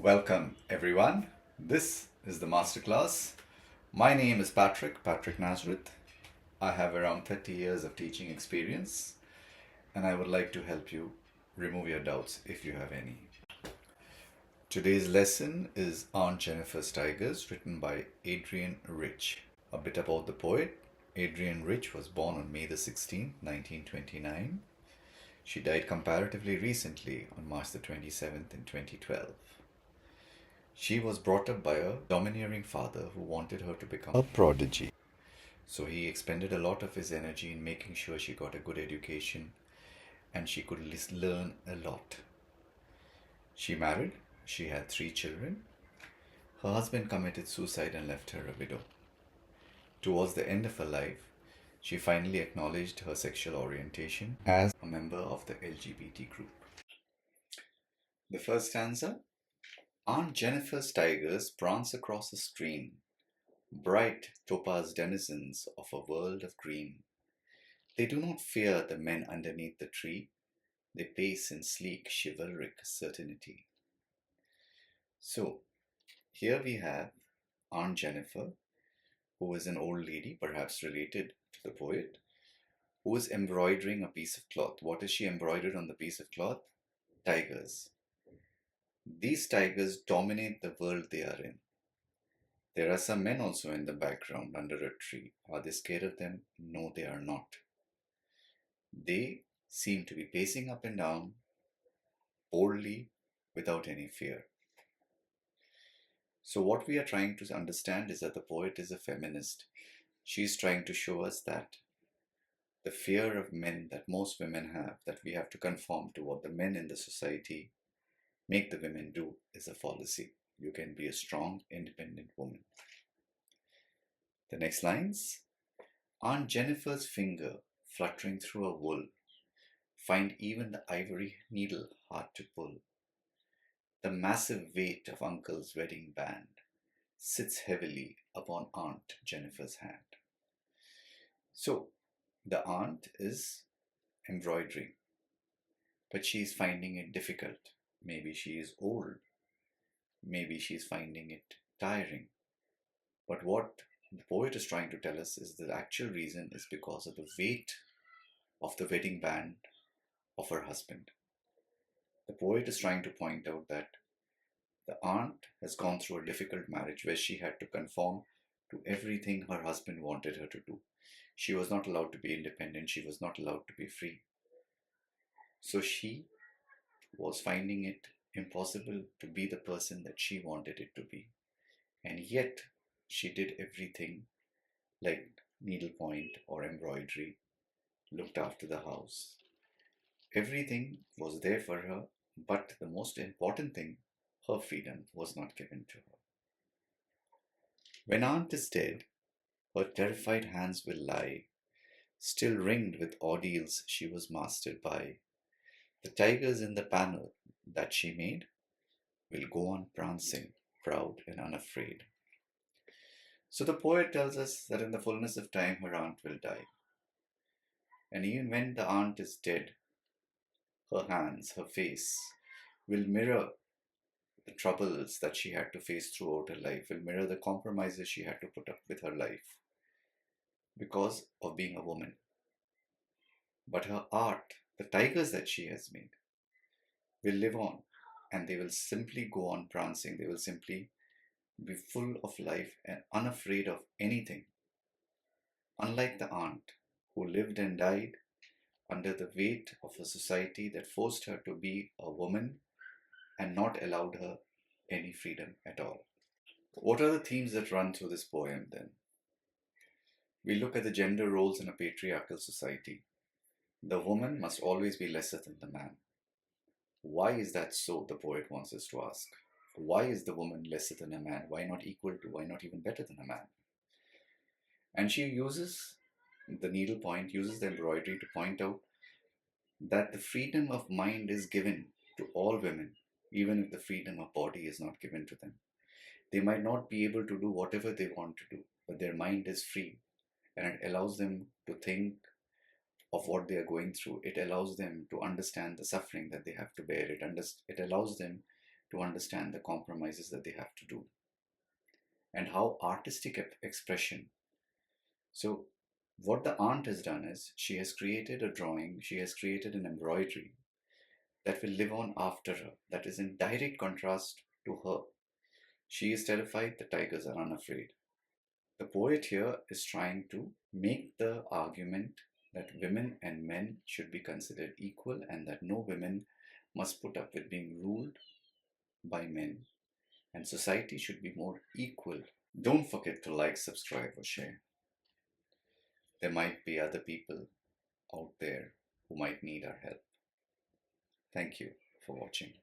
Welcome everyone. This is the Masterclass. My name is Patricknazareth. I have around 30 years of teaching experience and I would like to help you remove your doubts if you have any. Today's lesson is Aunt Jennifer's Tigers, written by Adrienne Rich. A bit about the poet. Adrienne Rich was born on May the 16th, 1929. She died comparatively recently on March the 27th in 2012. She was brought up by a domineering father who wanted her to become a prodigy. So he expended a lot of his energy in making sure she got a good education and she could learn a lot. She married, she had 3 children. Her husband committed suicide and left her a widow. Towards the end of her life, she finally acknowledged her sexual orientation as a member of the LGBT group. The first stanza. Aunt Jennifer's tigers prance across the stream, bright topaz denizens of a world of green. They do not fear the men underneath the tree, they pace in sleek chivalric certainty. So, here we have Aunt Jennifer, who is an old lady, perhaps related to the poet, who is embroidering a piece of cloth. What is she embroidered on the piece of cloth? Tigers. These tigers dominate the world they are in. There are some men also in the background under a tree. Are they scared of them? No, they are not. They seem to be pacing up and down, boldly, without any fear. So what we are trying to understand is that the poet is a feminist. She is trying to show us that the fear of men that most women have, that we have to conform to what the men in the society make the women do, is a fallacy. You can be a strong, independent woman. The next lines. Aunt Jennifer's finger, fluttering through a wool, find even the ivory needle hard to pull. The massive weight of Uncle's wedding band sits heavily upon Aunt Jennifer's hand. So, the aunt is embroidering, but she is finding it difficult. Maybe she is old. Maybe she is finding it tiring. But what the poet is trying to tell us is the actual reason is because of the weight of the wedding band of her husband. The poet is trying to point out that the aunt has gone through a difficult marriage where she had to conform to everything her husband wanted her to do. She was not allowed to be independent. She was not allowed to be free. So she was finding it impossible to be the person that she wanted it to be. And yet, she did everything like needlepoint or embroidery, looked after the house. Everything was there for her, but the most important thing, her freedom, was not given to her. When aunt is dead, her terrified hands will lie, still ringed with ordeals she was mastered by. The tigers in the panel that she made will go on prancing, proud and unafraid. So the poet tells us that in the fullness of time her aunt will die. And even when the aunt is dead, her hands, her face will mirror the troubles that she had to face throughout her life, will mirror the compromises she had to put up with her life because of being a woman. But her art, the tigers that she has made, will live on and they will simply go on prancing. They will simply be full of life and unafraid of anything. Unlike the aunt who lived and died under the weight of a society that forced her to be a woman and not allowed her any freedom at all. What are the themes that run through this poem then? We look at the gender roles in a patriarchal society. The woman must always be lesser than the man. Why is that so, the poet wants us to ask. Why is the woman lesser than a man? Why not equal to? Why not even better than a man? And she uses the needlepoint, uses the embroidery to point out that the freedom of mind is given to all women, even if the freedom of body is not given to them. They might not be able to do whatever they want to do, but their mind is free and it allows them to think of what they are going through. It allows them to understand the suffering that they have to bear. It allows them to understand the compromises that they have to do, and how artistic expression. So what the aunt has done is she has created a drawing, she has created an embroidery that will live on after her, that is in direct contrast to her. She is terrified, the tigers are unafraid. The poet here is trying to make the argument that women and men should be considered equal and that no women must put up with being ruled by men, and society should be more equal. Don't forget to like, subscribe, or share. There might be other people out there who might need our help. Thank you for watching.